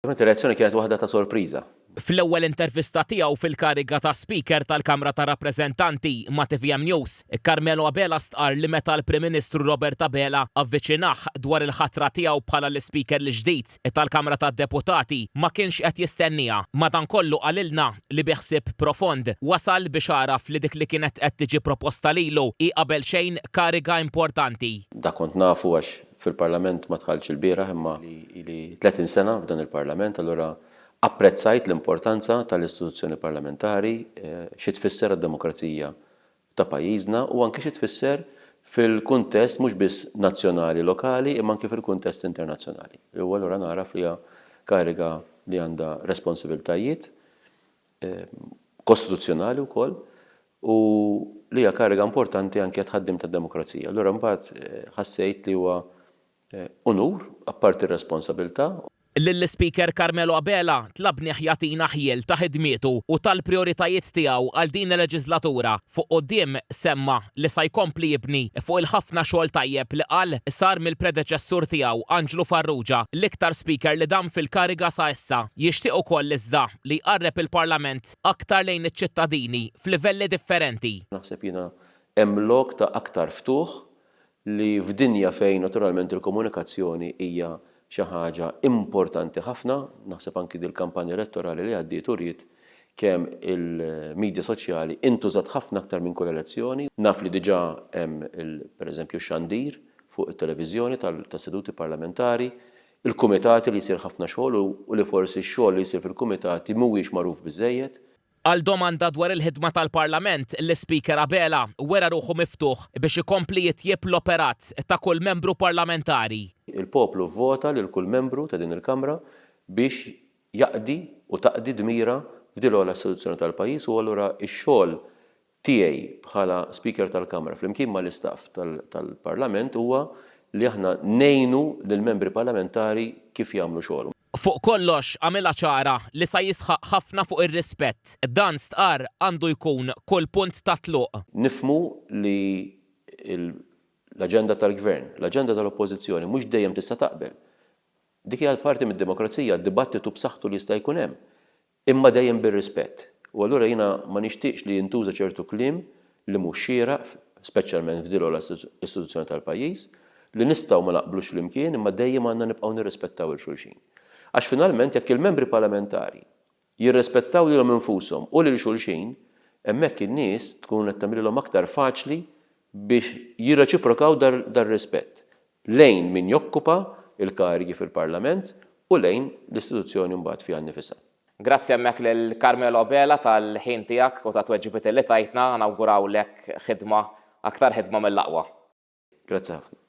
Il-reazzjoni kienet waħda ta' sorpriża. Fl-ewwel intervista tiegħu fil-kariga ta' Speaker tal-Kamra ta' Rappreżentanti ma' TVM News, Carmelo Abela stqar li meta l-Prim Ministru Robert Abela avviċinah dwar il-ħatra tiegħu bħala l-Speaker l-ġdid tal-Kamra tad-Deputati ma kienx qed jistennija. Madankollu qalilna li biħsieb profond wasal biex araf li dik li kienet qed tiġi proposta lilu hi qabel xejn kariga importanti. Da kont nafu għax fil-Parlament ma tħallx il-bieraħ imma li 30 sena f'dan il-Parlament, allura apprezzajt l-importanza tal-istituzzjoni parlamentari, xi tfisser għad-demokrazija ta' pajjiżna u anke xi tfisser fil-kuntest mhux biss nazzjonali lokali imma anke fil-kuntest internazzjonali. U allura naraf li hija kariga li għandha responsibiltajiet kostituzzjonali wkoll u li hija kariga importanti anke tħaddim tad-demokrazija. Allura mbagħad ħassejt li huwa unur apparti r-responsabilità. Lill-Speaker Carmelo Abela tlabni jagħtina ħiel ta' ħidmietu u tal-prijoritajiet tiegħu għal din il-leġislatura fuq quddiem semma li se jkompli jibni fuq il-ħafna xogħol tajjeb li qal sar mill-predeċessur tiegħu Anġlu Farrugia, l-iktar speaker li dam fil-kariga sa issa. Jixtieq ukoll iżda li jqarreb il-Parlament aktar lejn iċ-ċittadini f'livelli differenti. Naħseb jiena hemm lok ta' aktar ftuħ li f'dinja fejn naturalment il-komunikazzjoni hija xi ħaġa importanti ħafna, naħseb anki dil-kampanja elettorali li għaddiet uriet kemm il-medja soċjali intużat ħafna aktar minn kull elezzjoni. Naf li diġà hemm pereżempju xandir fuq it-televiżjoni tas-seduti parlamentari, il-kumitati li jsir ħafna xogħol u li forsi x-xogħol li jsir fil-kumitati mhuwiex magħruf biżżejjed. Għal domanda dwar il-ħidma tal-Parlament, l-Speaker Abela wera ruħu miftuħ biex ikompli jitjieb l-operat ta' kull membru parlamentari. Il-poplu vvota lil kull membru ta' din il-Kamra biex jaqdi u taqdi dmira f'dil l-istituzzjoni tal-pajjiż u allura x-xogħol tiegħi bħala Speaker tal-Kamra flimkien mal-istaff tal-Parlament huwa li aħna ngħinu lill-membri parlamentari kif jagħmlu xogħolhom. Fuq kollox għamilha ċara li sa jisħaq ħafna fuq ir-rispett. Dan stqar għandu jkun kull punt ta' tluq. Nifmu li l-aġenda tal-gvern, l-aġenda tal-oppożizzjoni mhux dejjem tista' taqbel. Dik hija parti mid-demokrazija, d-dibattitu b'saħħtu li jista' jkun hemm, imma dejjem bir-rispett. U allura jiena ma nixtieqx li jintuża ċertu kliem li mhux xieraq, speċjalment f'dil l-istituzzjoni tal-pajjiż, li nistgħu ma naqblux flimkien imma dejjem għandna nibqgħu nirrispettaw il-xulxin. Għax finalment jekk il-membri parlamentari jirrispettaw lilhom infushom u lil xulxin, hemmhekk in-nies tkun qed tagħmilhom aktar faċli biex jirreċiprokaw dar rispett lejn min jokkupa il-karigi fil-Parlament u lejn l-istituzzjoni mbagħad fiha nnifisha. Grazzi hemmhekk lil Carmelo Abela tal-ħin tiegħek u tat-tweġibiet li tajtna, nawgurawlek aktar ħidma mill-aqwa. Grazzi ħafna.